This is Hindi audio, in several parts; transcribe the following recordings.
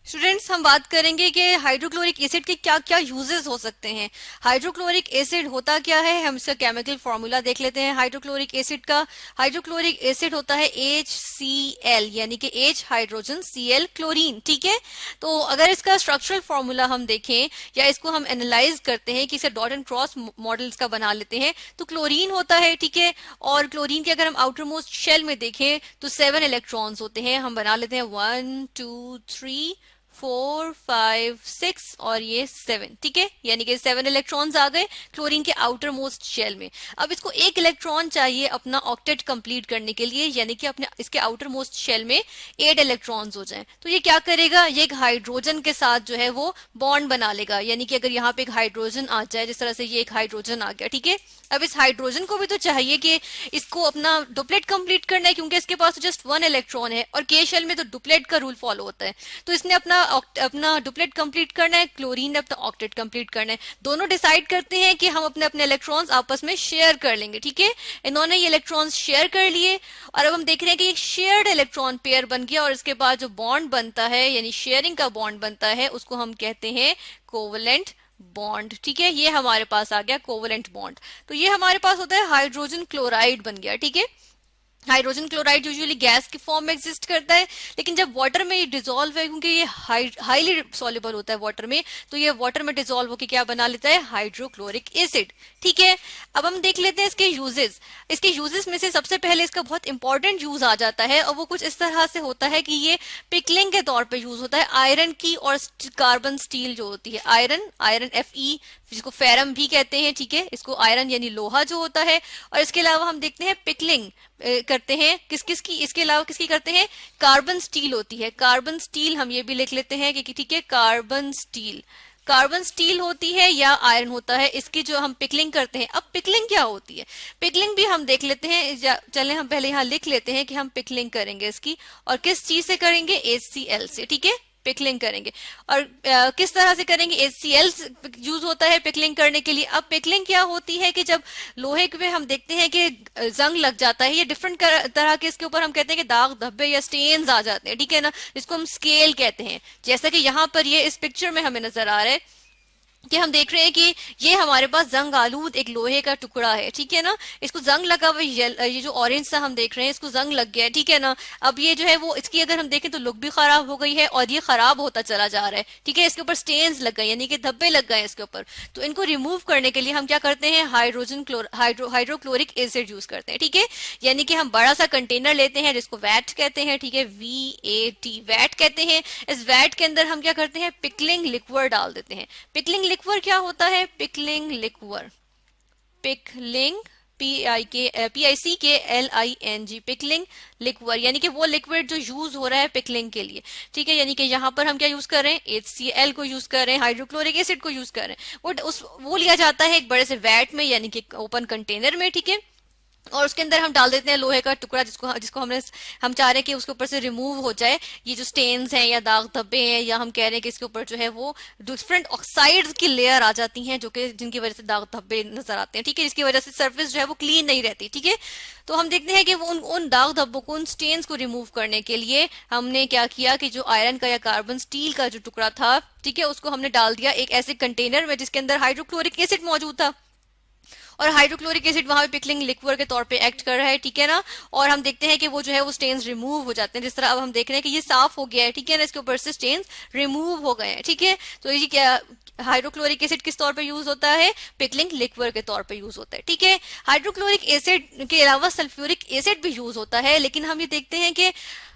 स्टूडेंट्स, हम बात करेंगे कि हाइड्रोक्लोरिक एसिड के क्या क्या यूजेस हो सकते हैं। हाइड्रोक्लोरिक एसिड होता क्या है, हम इसका केमिकल फॉर्मूला देख लेते हैं हाइड्रोक्लोरिक एसिड का। हाइड्रोक्लोरिक एसिड होता है HCl, यानी कि H हाइड्रोजन Cl क्लोरीन। ठीक है, तो अगर इसका स्ट्रक्चरल फॉर्मूला हम देखें या इसको हम एनालाइज करते हैं कि इसे डॉट एंड क्रॉस मॉडल्स का बना लेते हैं, तो क्लोरीन होता है। ठीक है, और क्लोरीन के अगर हम आउटर मोस्ट शेल में देखें तो 7 इलेक्ट्रॉन्स होते हैं। हम बना लेते हैं 1 2 3 4 5 6 और ये 7। ठीक है, यानी कि 7 इलेक्ट्रॉन्स आ गए क्लोरीन के आउटर मोस्ट शेल में। अब इसको एक इलेक्ट्रॉन चाहिए अपना ऑक्टेट कंप्लीट करने के लिए, यानी कि अपने इसके आउटर मोस्ट शेल में 8 इलेक्ट्रॉन्स हो जाएं। तो ये क्या करेगा, ये एक हाइड्रोजन के साथ जो है वो बॉन्ड बना लेगा। यानी कि अगर यहाँ पे एक हाइड्रोजन आ जाए, जिस तरह से ये एक हाइड्रोजन आ गया। ठीक है, अब इस हाइड्रोजन को भी तो चाहिए कि इसको अपना डुप्लेट कंप्लीट करना है, क्योंकि इसके पास तो जस्ट 1 इलेक्ट्रॉन है और के शेल में तो डुप्लेट का रूल फॉलो होता है। तो इसने अपना डुप्लेट कंप्लीट करना है, क्लोरीन ने अपना ऑक्टेट कंप्लीट करना है। दोनों डिसाइड करते हैं कि हम अपने अपने इलेक्ट्रॉन्स आपस में शेयर कर लेंगे। ठीक है, इन्होंने ये इलेक्ट्रॉन्स शेयर कर लिए और अब हम देख रहे हैं कि एक शेयर्ड इलेक्ट्रॉन पेयर बन गया और इसके बाद जो बॉन्ड बनता है, यानी शेयरिंग का बॉन्ड बनता है, उसको हम कहते हैं कोवलेंट बॉन्ड। ठीक है, ये हमारे पास आ गया कोवलेंट बॉन्ड। तो ये हमारे पास होता है हाइड्रोजन क्लोराइड बन गया। ठीक है, हाइड्रोजन क्लोराइड यूजुअली गैस के फॉर्म में एग्जिस्ट करता है, लेकिन जब वाटर में ये डिसॉल्व है, क्योंकि ये हाईली सॉल्युबल होता है वाटर में, तो ये वाटर में डिसॉल्व होकर क्या बना लेता है, हाइड्रोक्लोरिक एसिड। ठीक है, अब हम देख लेते हैं इसके यूजेस। इसके यूजेस में से सबसे पहले इसका बहुत इंपॉर्टेंट यूज आ जाता है और वो कुछ इस तरह से होता है कि ये पिकलिंग के तौर पे यूज होता है आयरन की और कार्बन स्टील जो होती है, आयरन Fe, जिसको फेरम भी कहते हैं। ठीक है, इसको आयरन यानी लोहा जो होता है। और इसके अलावा हम देखते हैं पिकलिंग करते हैं किस किस की, इसके अलावा किसकी करते हैं, कार्बन स्टील होती है। कार्बन स्टील हम ये भी लिख लेते हैं कि ठीक है, कार्बन स्टील होती है या आयरन होता है, इसकी जो हम पिकलिंग करते हैं। अब पिकलिंग क्या होती है, पिकलिंग भी हम देख लेते हैं। चलें हम पहले यहाँ लिख लेते हैं कि हम पिकलिंग करेंगे इसकी, और किस चीज से करेंगे, HCl से। ठीक है, पिकलिंग करेंगे और किस तरह से करेंगे, HCl यूज होता है पिकलिंग करने के लिए। अब पिकलिंग क्या होती है कि जब लोहे पे हम देखते हैं कि जंग लग जाता है, ये डिफरेंट तरह के इसके ऊपर हम कहते हैं कि दाग धब्बे या स्टेन्स आ जाते हैं। ठीक है ना, जिसको हम स्केल कहते हैं। जैसा कि यहाँ पर ये इस पिक्चर में हमें नजर आ रहा है कि हम देख रहे हैं कि ये हमारे पास जंग आलूद एक लोहे का टुकड़ा है। ठीक है ना, इसको जंग लगा हुआ, ये जो ऑरेंज सा हम देख रहे हैं, इसको जंग लग गया है। ठीक है ना, अब ये जो है वो इसकी अगर हम देखें तो लुक भी खराब हो गई है और ये खराब होता चला जा रहा है। ठीक है, इसके ऊपर स्टेन्स लग गए, यानी कि धब्बे लग गए इसके ऊपर। तो इनको रिमूव करने के लिए हम क्या करते हैं, हाइड्रोक्लोरिक एसिड यूज करते हैं। ठीक है, यानी कि हम बड़ा सा कंटेनर लेते हैं जिसको वैट कहते हैं। ठीक है, VAT वैट कहते हैं। इस वैट के अंदर हम क्या करते हैं, पिकलिंग लिक्विड डाल देते हैं। पिकलिंग लिक्विड क्या होता है, pickling liquid, pickling PICKLING, pickling liquid, यानी कि वो लिक्विड जो यूज हो रहा है पिकलिंग के लिए। ठीक है, यानी कि यहाँ पर हम क्या यूज कर रहे हैं, HCl को यूज कर रहे हैं, हाइड्रोक्लोरिक एसिड को यूज कर रहे हैं। वो लिया जाता है एक बड़े से वैट में, यानी कि ओपन कंटेनर में। ठीक है, और उसके अंदर हम डाल देते हैं लोहे का टुकड़ा, जिसको हम चाह रहे हैं कि उसके ऊपर से रिमूव हो जाए ये जो स्टेन्स हैं या दाग धब्बे हैं, या हम कह रहे हैं कि इसके ऊपर जो है वो डिफरेंट ऑक्साइड्स की लेयर आ जाती हैं, जो कि जिनकी वजह से दाग धब्बे नजर आते हैं। ठीक है, इसकी वजह से सरफेस जो है वो क्लीन नहीं रहती। ठीक है, तो हम देखते हैं कि वो उन दाग धब्बों को, उन स्टेन्स को रिमूव करने के लिए हमने क्या किया कि जो आयरन का या कार्बन स्टील का जो टुकड़ा था, ठीक है, उसको हमने डाल दिया एक ऐसे कंटेनर में जिसके अंदर हाइड्रोक्लोरिक एसिड मौजूद था, और हाइड्रोक्लोरिक एसिड वहां पे पिकलिंग लिक्विड के तौर पे एक्ट कर रहा है। ठीक है ना, और हम देखते हैं कि वो जो है वो स्टेन्स रिमूव हो जाते हैं। जिस तरह अब हम देख रहे हैं कि ये साफ हो गया है। ठीक है ना, इसके ऊपर से स्टेन्स रिमूव हो गए हैं। ठीक है, तो ये क्या, हाइड्रोक्लोरिक एसिड किस तौर पे यूज होता है, पिकलिंग लिक्विड के तौर पे यूज होता है। ठीक है, हाइड्रोक्लोरिक एसिड के अलावा सल्फ्यूरिक एसिड भी यूज होता है, लेकिन हम ये देखते हैं कि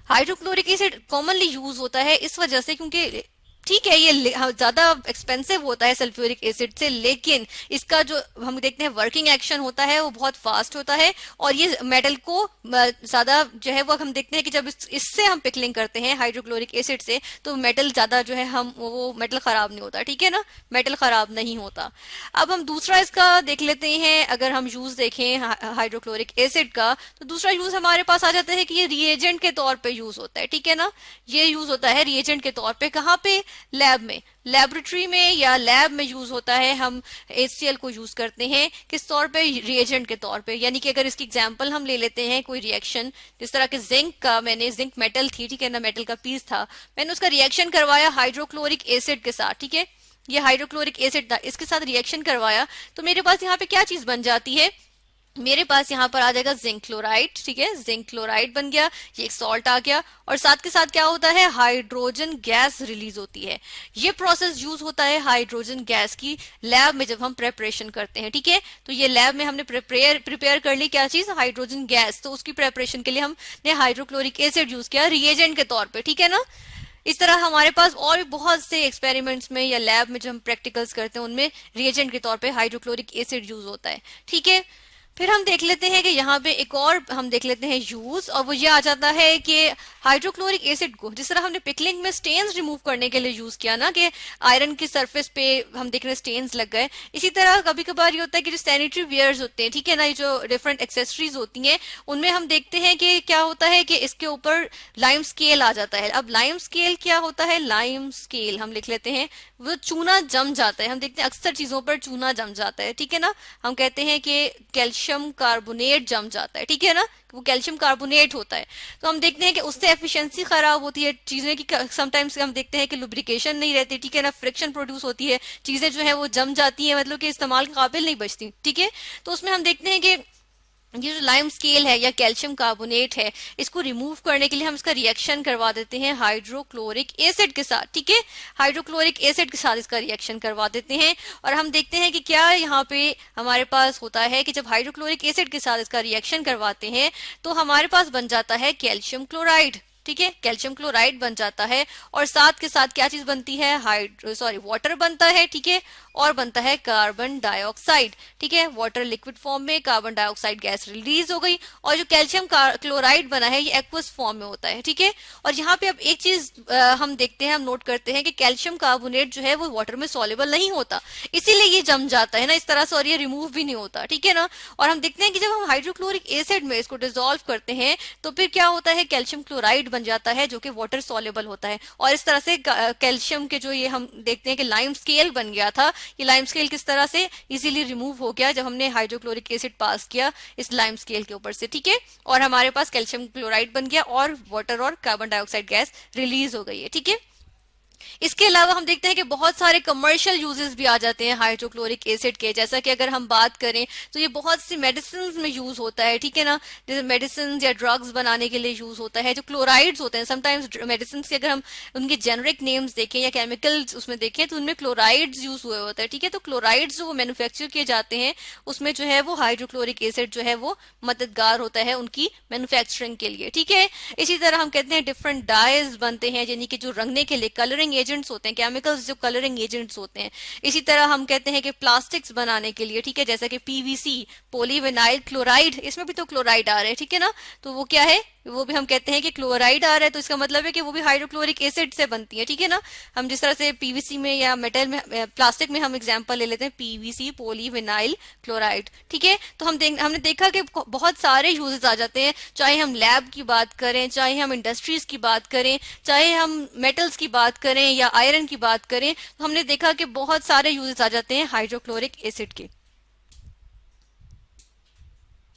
हाइड्रोक्लोरिक एसिड कॉमनली यूज होता है इस वजह से क्योंकि ठीक है ये ज्यादा एक्सपेंसिव होता है सल्फ्यूरिक एसिड से, लेकिन इसका जो हम देखते हैं वर्किंग एक्शन होता है वो बहुत फास्ट होता है, और ये मेटल को ज्यादा जो है वो हम देखते हैं कि जब इससे हम पिकलिंग करते हैं हाइड्रोक्लोरिक एसिड से, तो मेटल ज्यादा जो है हम वो मेटल खराब नहीं होता। ठीक है ना, मेटल खराब नहीं होता। अब हम दूसरा इसका देख लेते हैं। अगर हम यूज देखें हाइड्रोक्लोरिक एसिड का, तो दूसरा यूज हमारे पास आ जाता है कि ये रिएजेंट के तौर पे यूज होता है। ठीक है ना, ये यूज होता है रिएजेंट के तौर पे। कहाँ पे, लैब में, लेबोरेटरी में या लैब में यूज होता है, हम HCl को यूज करते हैं किस तौर पे, रिएजेंट के तौर पे। यानी कि अगर इसकी एग्जांपल हम ले लेते हैं कोई रिएक्शन, जिस तरह के जिंक का, मैंने जिंक मेटल थी, ठीक है ना, मेटल का पीस था, मैंने उसका रिएक्शन करवाया हाइड्रोक्लोरिक एसिड के साथ, ठीक है, ये हाइड्रोक्लोरिक एसिड था, इसके साथ रिएक्शन करवाया, तो मेरे पास यहाँ पे क्या चीज बन जाती है, मेरे पास यहाँ पर आ जाएगा जिंक क्लोराइड, ठीक है, जिंक क्लोराइड बन गया, ये एक सॉल्ट आ गया, और साथ के साथ क्या होता है, हाइड्रोजन गैस रिलीज होती है। ये प्रोसेस यूज होता है हाइड्रोजन गैस की लैब में जब हम प्रेपरेशन करते हैं, ठीक है। तो ये लैब में हमने प्रिपेयर कर ली क्या चीज, हाइड्रोजन गैस, तो उसकी प्रेपरेशन के लिए हमने हाइड्रोक्लोरिक एसिड यूज किया रिएजेंट के तौर पे, ठीक है ना। इस तरह हमारे पास और भी बहुत से एक्सपेरिमेंट्स में या लैब में जो हम प्रैक्टिकल्स करते हैं उनमें रिएजेंट के तौर पे हाइड्रोक्लोरिक एसिड यूज होता है, ठीक है। फिर हम देख लेते हैं कि यहाँ पे एक और हम देख लेते हैं यूज, और वो ये आ जाता है कि हाइड्रोक्लोरिक एसिड को जिस तरह हमने पिकलिंग में स्टेन्स रिमूव करने के लिए यूज किया ना, कि आयरन की सरफेस पे हम देख रहे हैं स्टेन्स लग गए, इसी तरह कभी कभार ये होता है कि जो सैनिटरी वेयर्स होते हैं, ठीक है ना, ये जो डिफरेंट एक्सेसरीज होती हैं उनमें हम देखते हैं कि क्या होता है कि इसके ऊपर लाइम स्केल आ जाता है। अब लाइम स्केल क्या होता है, लाइम स्केल हम लिख लेते हैं, वो चूना जम जाता है, हम देखते हैं अक्सर चीजों पर चूना जम जाता है, ठीक है ना, हम कहते हैं कि कैल्शियम कार्बोनेट जम जाता है, ठीक है ना, वो कैल्शियम कार्बोनेट होता है, तो हम देखते हैं कि उससे एफिशिएंसी खराब होती है चीजें की, समटाइम्स हम देखते हैं कि लुब्रिकेशन नहीं रहती, ठीक है ना, फ्रिक्शन प्रोड्यूस होती है, चीजें जो है वो जम जाती हैं, मतलब कि इस्तेमाल के काबिल नहीं बचती, ठीक है। तो उसमें हम देखते हैं कि ये जो लाइम स्केल है या कैल्शियम कार्बोनेट है, इसको रिमूव करने के लिए हम इसका रिएक्शन करवा देते हैं हाइड्रोक्लोरिक एसिड के साथ, ठीक है, हाइड्रोक्लोरिक एसिड के साथ इसका रिएक्शन करवा देते हैं, और हम देखते हैं कि क्या यहाँ पे हमारे पास होता है कि जब हाइड्रोक्लोरिक एसिड के साथ इसका रिएक्शन करवाते हैं तो हमारे पास बन जाता है कैल्शियम क्लोराइड, ठीक है, कैल्शियम क्लोराइड बन जाता है, और साथ के साथ क्या चीज बनती है, वाटर बनता है, ठीक है, और बनता है कार्बन डाइऑक्साइड, ठीक है, वाटर लिक्विड फॉर्म में, कार्बन डाइऑक्साइड गैस रिलीज हो गई, और जो कैल्शियम क्लोराइड बना है ये एक्वस फॉर्म में होता है, ठीक है। और यहाँ पे अब एक चीज हम देखते हैं, हम नोट करते हैं कि कैल्शियम कार्बोनेट जो है वो वाटर में सॉल्युबल नहीं होता, इसीलिए ये जम जाता है ना इस तरह से, और ये रिमूव भी नहीं होता, ठीक है ना। और हम देखते हैं कि जब हम हाइड्रोक्लोरिक एसिड में इसको डिसॉल्व करते हैं तो फिर क्या होता है, कैल्शियम क्लोराइड बन जाता है जो कि वाटर सॉल्युबल होता है, और इस तरह से कैल्शियम के जो ये हम देखते हैं कि लाइम स्केल बन गया था, ये लाइम स्केल किस तरह से इजीली रिमूव हो गया जब हमने हाइड्रोक्लोरिक एसिड पास किया इस लाइम स्केल के ऊपर से, ठीक है, और हमारे पास कैल्शियम क्लोराइड बन गया और वाटर और कार्बन डाइऑक्साइड गैस रिलीज हो गई है, ठीक है। इसके अलावा हम देखते हैं कि बहुत सारे कमर्शियल यूजेस भी आ जाते हैं हाइड्रोक्लोरिक एसिड के, जैसा कि अगर हम बात करें तो ये बहुत सी मेडिसिन में यूज होता है, ठीक है ना, जैसे मेडिसिन या ड्रग्स बनाने के लिए यूज होता है। जो क्लोराइड्स होते हैं, समटाइम्स मेडिसिन के अगर हम उनके जेनरिक नेम्स देखें या केमिकल्स उसमें देखें तो उनमें क्लोराइड्स यूज हुए होते हैं, ठीक है। तो क्लोराइड्स जो वो मैन्युफैक्चर किए जाते हैं उसमें जो है वो हाइड्रोक्लोरिक एसिड जो है वो मददगार होता है उनकी मैन्युफैक्चरिंग के लिए, ठीक है। इसी तरह हम कहते हैं डिफरेंट डाइज बनते हैं, यानी कि जो रंगने के लिए कलरिंग एजेंट्स होते हैं, केमिकल्स जो कलरिंग एजेंट्स होते हैं। इसी तरह हम कहते हैं कि प्लास्टिक्स बनाने के लिए, ठीक है, जैसा कि पीवीसी, पॉलीविनाइल क्लोराइड, इसमें भी तो क्लोराइड आ रहे हैं, ठीक है ना, तो वो क्या है, वो भी हम कहते हैं कि क्लोराइड आ रहा है, तो इसका मतलब है कि वो भी हाइड्रोक्लोरिक एसिड से बनती है, ठीक है ना। हम जिस तरह से पीवीसी में या मेटल में, प्लास्टिक में हम एग्जांपल ले लेते हैं पीवीसी, पॉलीविनाइल क्लोराइड, ठीक है। तो हमने देखा कि बहुत सारे यूजेस आ जाते हैं, चाहे हम लैब की बात करें, चाहे हम इंडस्ट्रीज की बात करें, चाहे हम मेटल्स की बात करें या आयरन की बात करें, तो हमने देखा कि बहुत सारे यूजेस आ जाते हैं हाइड्रोक्लोरिक एसिड के।